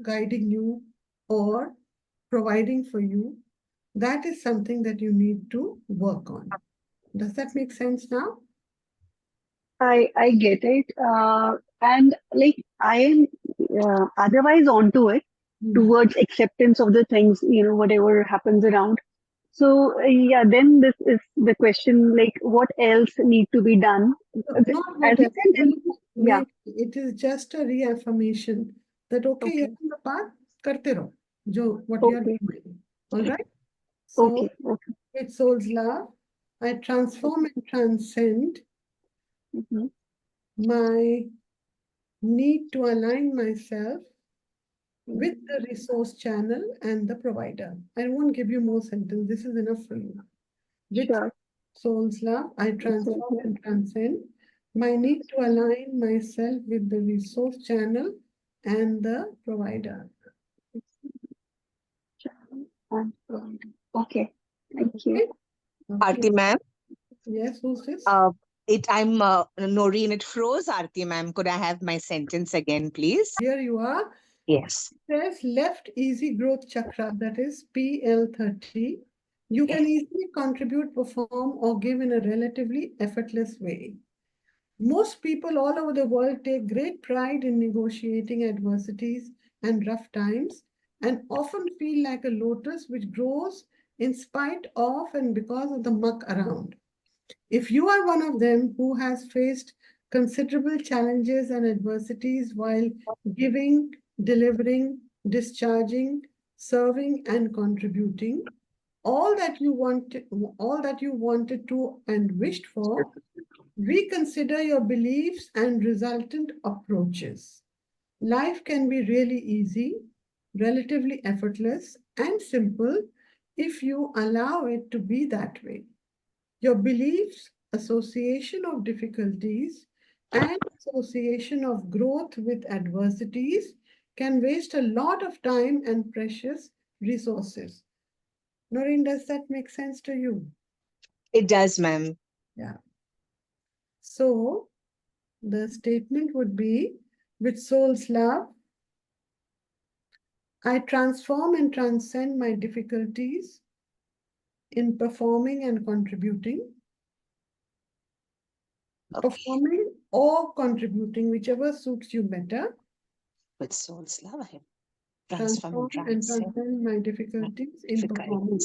guiding you or providing for you, that is something that you need to work on. Does that make sense now? I get it. And like I am otherwise onto it towards acceptance of the things, whatever happens around. So yeah, then this is the question, like what else need to be done? Not As what you else. said, then, yeah, Maybe it is just a reaffirmation that okay, you're okay, on the path, karte raho, what you're okay, doing. All right. okay, So okay. with soul's love, I transform and transcend Mhm. my need to align myself with the resource channel and the provider. I won't give you more sentence. This is enough for you. With Sure. soul's love, I So, transform yeah. and transcend my need to align myself with the resource channel and the provider. And, okay, thank you. Okay? Okay. Aarti ma'am, Yes, who's this? I'm Noreen. It froze. Aarti ma'am, could I have my sentence again, please? Here you are. Yes. There's left easy growth chakra, that is PL30. You can easily contribute, perform, or give in a relatively effortless way. Most people all over the world take great pride in negotiating adversities and rough times and often feel like a lotus which grows in spite of and because of the muck around. If you are one of them who has faced considerable challenges and adversities while giving, delivering, discharging, serving, and contributing, all that you wanted to and wished for, reconsider your beliefs and resultant approaches. Life can be really easy, relatively effortless, and simple if you allow it to be that way. Your beliefs, association of difficulties, and association of growth with adversities can waste a lot of time and precious resources. Noreen, does that make sense to you? It does, ma'am. Yeah. So the statement would be, with soul's love, I transform and transcend my difficulties in performing and contributing. Performing or contributing, whichever suits you better. With soul's love, I Transform and transcend my difficulties in performing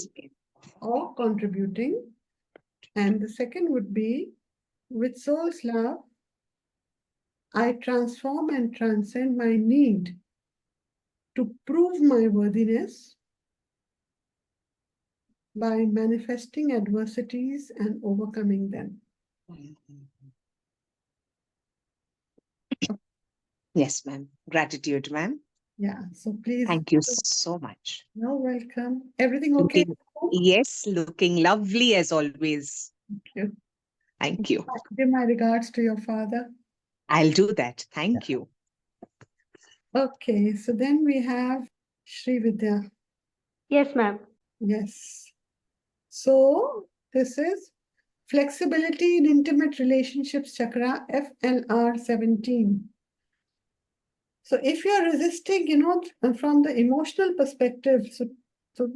or contributing. And the second would be, with soul's love, I transform and transcend my need to prove my worthiness by manifesting adversities and overcoming them. Yes, ma'am. Gratitude, ma'am. Yeah, so please. Thank you so much. You're welcome. Everything okay? Yes, looking lovely as always. Thank you. Thank you. Give my regards to your father. I'll do that. Thank you. Okay, so then we have Sri Vidya. Yes, ma'am. Yes. So this is flexibility in intimate relationships chakra, FLR 17. So if you're resisting, from the emotional perspective, so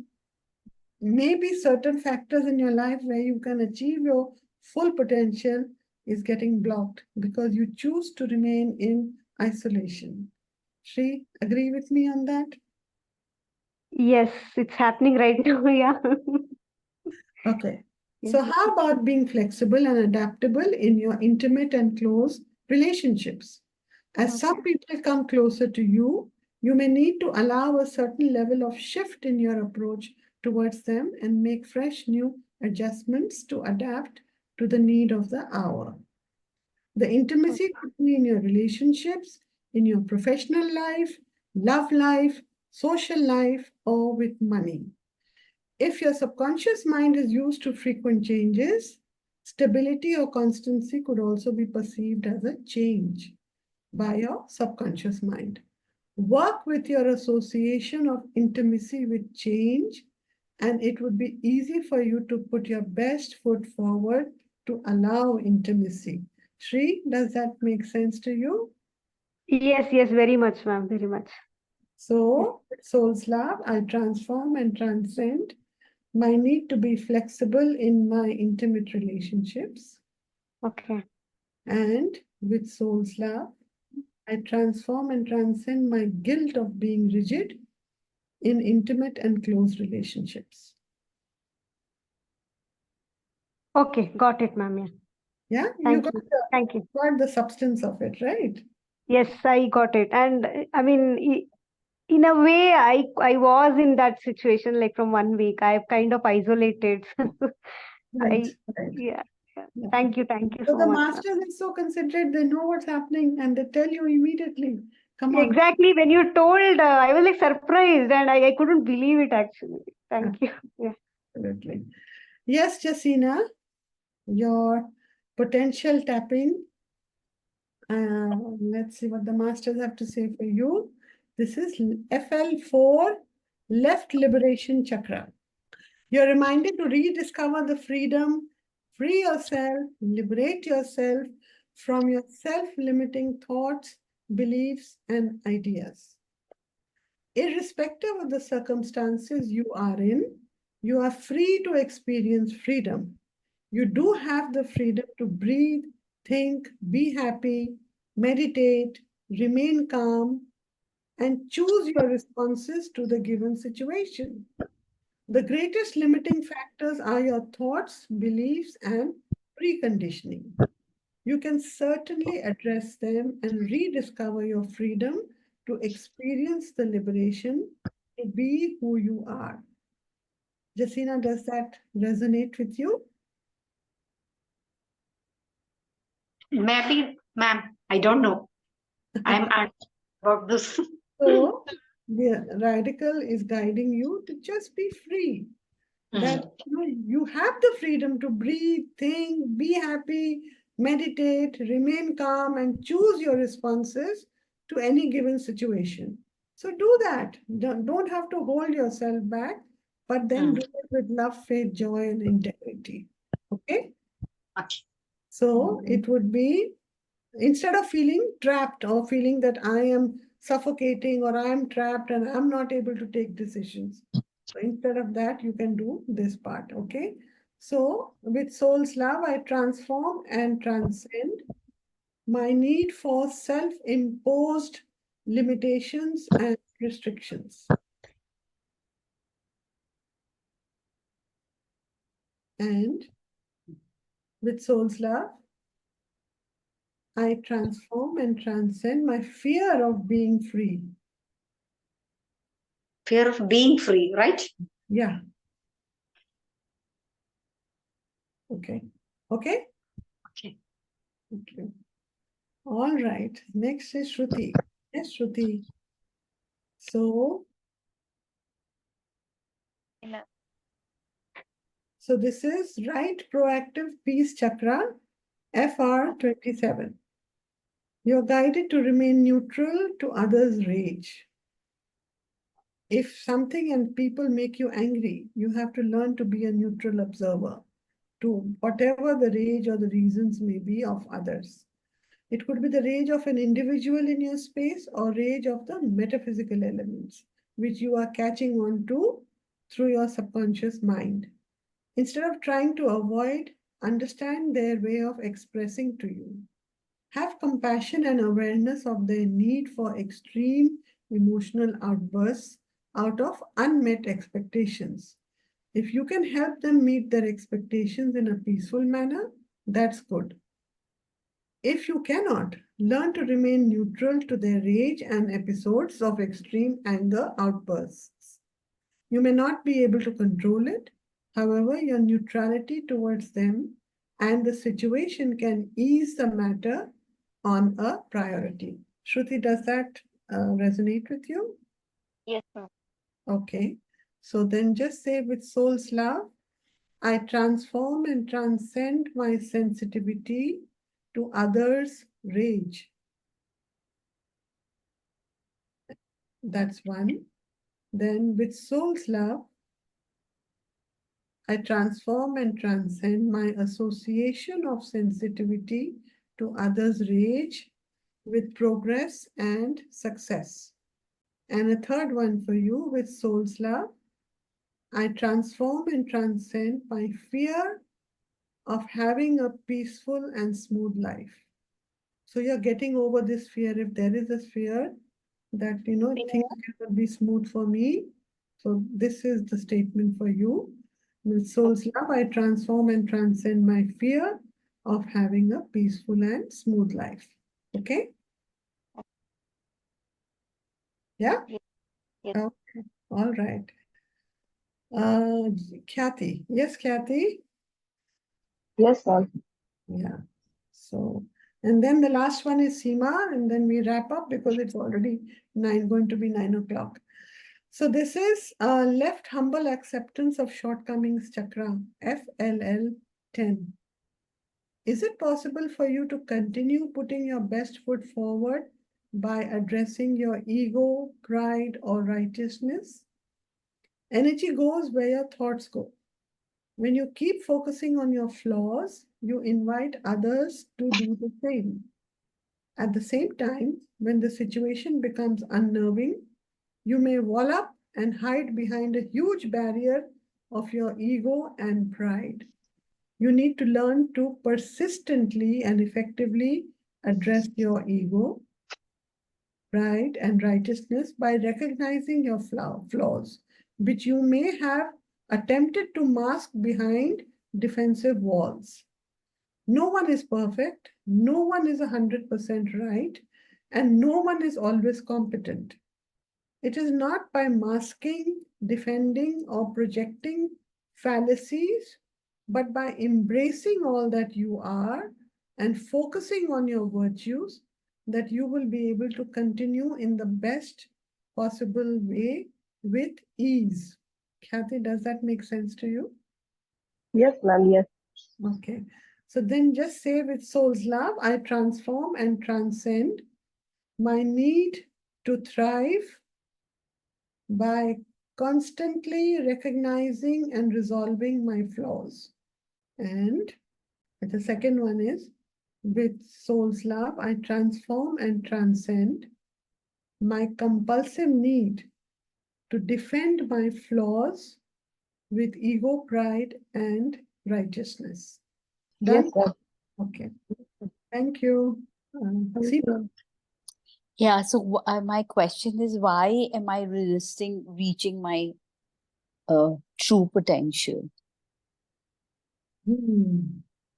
maybe certain factors in your life where you can achieve your full potential is getting blocked because you choose to remain in isolation. Shri, agree with me on that? Yes, it's happening right now. Yeah. Okay. Yeah. So how about being flexible and adaptable in your intimate and close relationships? As some people come closer to you, you may need to allow a certain level of shift in your approach towards them and make fresh new adjustments to adapt to the need of the hour. The intimacy could be in your relationships, in your professional life, love life, social life, or with money. If your subconscious mind is used to frequent changes, stability or constancy could also be perceived as a change by your subconscious mind. Work with your association of intimacy with change, and it would be easy for you to put your best foot forward to allow intimacy. Shri, does that make sense to you? Yes, very much, ma'am. Very much. So, soul's love, I transform and transcend my need to be flexible in my intimate relationships. Okay. And with soul's love, I transform and transcend my guilt of being rigid in intimate and close relationships. Okay, got it, ma'am. Yeah. Yeah, you Thank got you. Thank you. the substance of it, right? Yes, I got it. And I mean, in a way, I was in that situation like from 1 week. I've kind of isolated. Right, I right. yeah. Yeah. Thank you So so the much, ma'am. masters are so considerate, they know what's happening and they tell you immediately. Come on. Exactly. When you told, I was like surprised and I couldn't believe it actually. Thank you. Yeah. Absolutely. Yes, Jasina, your potential tapping. Let's see what the masters have to say for you. This is FL4, left liberation chakra. You're reminded to rediscover the freedom, free yourself, liberate yourself from your self-limiting thoughts, beliefs, and ideas. Irrespective of the circumstances you are in, you are free to experience freedom. You do have the freedom to breathe, think, be happy, meditate, remain calm, and choose your responses to the given situation. The greatest limiting factors are your thoughts, beliefs, and preconditioning. You can certainly address them and rediscover your freedom to experience the liberation to be who you are. Jasina, does that resonate with you? Maybe, ma'am, I don't know. I'm unsure about this. So, the Redikall is guiding you to just be free. That you have the freedom to breathe, think, be happy, meditate, remain calm, and choose your responses to any given situation. So do that. Don't have to hold yourself back, but then do it with love, faith, joy, and integrity. Okay? Okay. So it would be, instead of feeling trapped or feeling that I am suffocating or I am trapped and I'm not able to take decisions. So instead of that, you can do this part, okay? So with soul's love, I transform and transcend my need for self-imposed limitations and restrictions. And with soul's love, I transform and transcend my fear of being free. Fear of being free, right? Yeah. Okay. Okay? Okay. Okay. All right. Next is Shruti. Yes, Shruti. So this is right proactive peace chakra, FR27. You're guided to remain neutral to others' rage. If something and people make you angry, you have to learn to be a neutral observer to whatever the rage or the reasons may be of others. It could be the rage of an individual in your space or rage of the metaphysical elements, which you are catching on to through your subconscious mind. Instead of trying to avoid, understand their way of expressing to you. Have compassion and awareness of their need for extreme emotional outbursts out of unmet expectations. If you can help them meet their expectations in a peaceful manner, that's good. If you cannot, learn to remain neutral to their rage and episodes of extreme anger outbursts. You may not be able to control it. However, your neutrality towards them and the situation can ease the matter on a priority. Shruti, does that resonate with you? Yes, ma'am. Okay. So then just say, with soul's love, I transform and transcend my sensitivity to others' rage. That's one. Then with soul's love, I transform and transcend my association of sensitivity to others' rage with progress and success. And a third one for you, with soul's love, I transform and transcend my fear of having a peaceful and smooth life. So you're getting over this fear. If there is a fear that, things cannot be smooth for me. So this is the statement for you. With soul's love, I transform and transcend my fear of having a peaceful and smooth life. Okay? Yeah? Yes. Okay. All right. Kathy. Yes, Kathy? Yes, ma'am. Yeah. So, and then the last one is Seema, and then we wrap up because it's already going to be 9 o'clock. So this is left humble acceptance of shortcomings chakra, FLL 10. Is it possible for you to continue putting your best foot forward by addressing your ego, pride, or righteousness? Energy goes where your thoughts go. When you keep focusing on your flaws, you invite others to do the same. At the same time, when the situation becomes unnerving, you may wall up and hide behind a huge barrier of your ego and pride. You need to learn to persistently and effectively address your ego, pride, and righteousness by recognizing your flaws, which you may have attempted to mask behind defensive walls. No one is perfect, no one is 100% right, and no one is always competent. It is not by masking, defending, or projecting fallacies, but by embracing all that you are and focusing on your virtues that you will be able to continue in the best possible way with ease. Kathy, does that make sense to you? Yes, ma'am. Yes. Okay. So then just say with soul's love, I transform and transcend my need to thrive by constantly recognizing and resolving my flaws. And the second one is with soul's love, I transform and transcend my compulsive need to defend my flaws with ego, pride, and righteousness. Done? Yes, ma'am. Okay. Thank you. Thank you. Yeah, so my question is, why am I resisting reaching my true potential?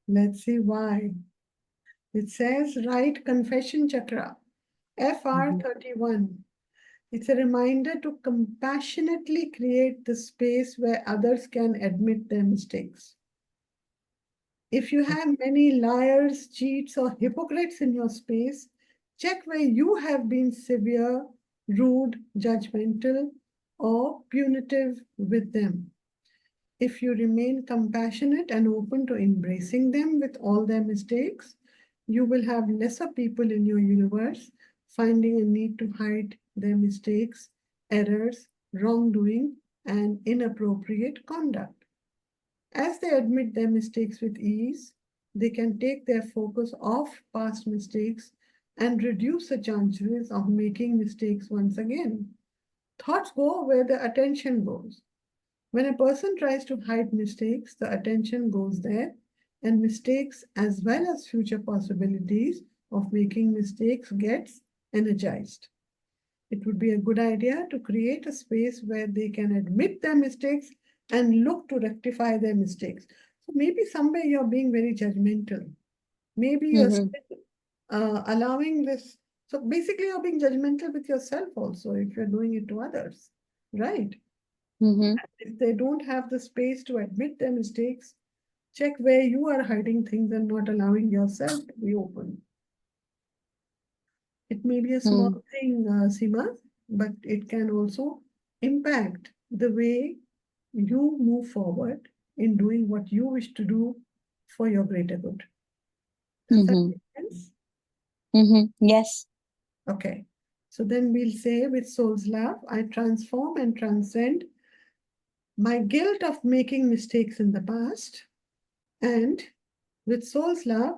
Let's see why. It says right confession chakra, FR31. It's a reminder to compassionately create the space where others can admit their mistakes. If you have many liars, cheats, or hypocrites in your space, check where you have been severe, rude, judgmental, or punitive with them. If you remain compassionate and open to embracing them with all their mistakes, you will have lesser people in your universe finding a need to hide their mistakes, errors, wrongdoing, and inappropriate conduct. As they admit their mistakes with ease, they can take their focus off past mistakes and reduce the chances of making mistakes once again. Thoughts go where the attention goes. When a person tries to hide mistakes, the attention goes there, and mistakes as well as future possibilities of making mistakes gets energized. It would be a good idea to create a space where they can admit their mistakes and look to rectify their mistakes. So maybe somewhere you're being very judgmental. Maybe you're allowing this. So basically, you're being judgmental with yourself also if you're doing it to others, right? If they don't have the space to admit their mistakes, check where you are hiding things and not allowing yourself to be open. It may be a small thing, Seema, but it can also impact the way you move forward in doing what you wish to do for your greater good. Does that make sense? Yes. Okay. So then we'll say with soul's love, I transform and transcend my guilt of making mistakes in the past. And with soul's love,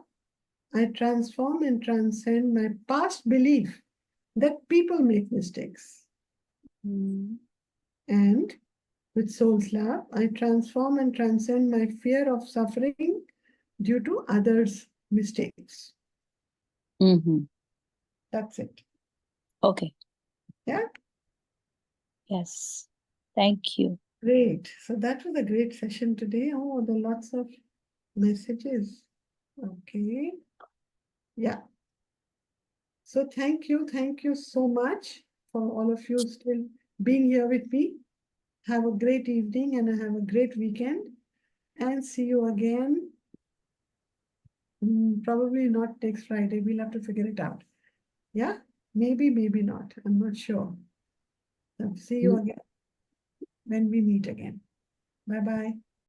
I transform and transcend my past belief that people make mistakes. And with soul's love, I transform and transcend my fear of suffering due to others' mistakes. Mm-hmm. That's it. Okay. Yeah, Yes. Thank you. great. So that was a great session today. Oh, there are lots of messages. Okay. Yeah. So thank you so much for all of you still being here with me. Have a great evening and have a great weekend. And see you again. Probably not next Friday. We'll have to figure it out. Yeah, maybe, maybe not. I'm not sure. So see you again when we meet again. Bye bye.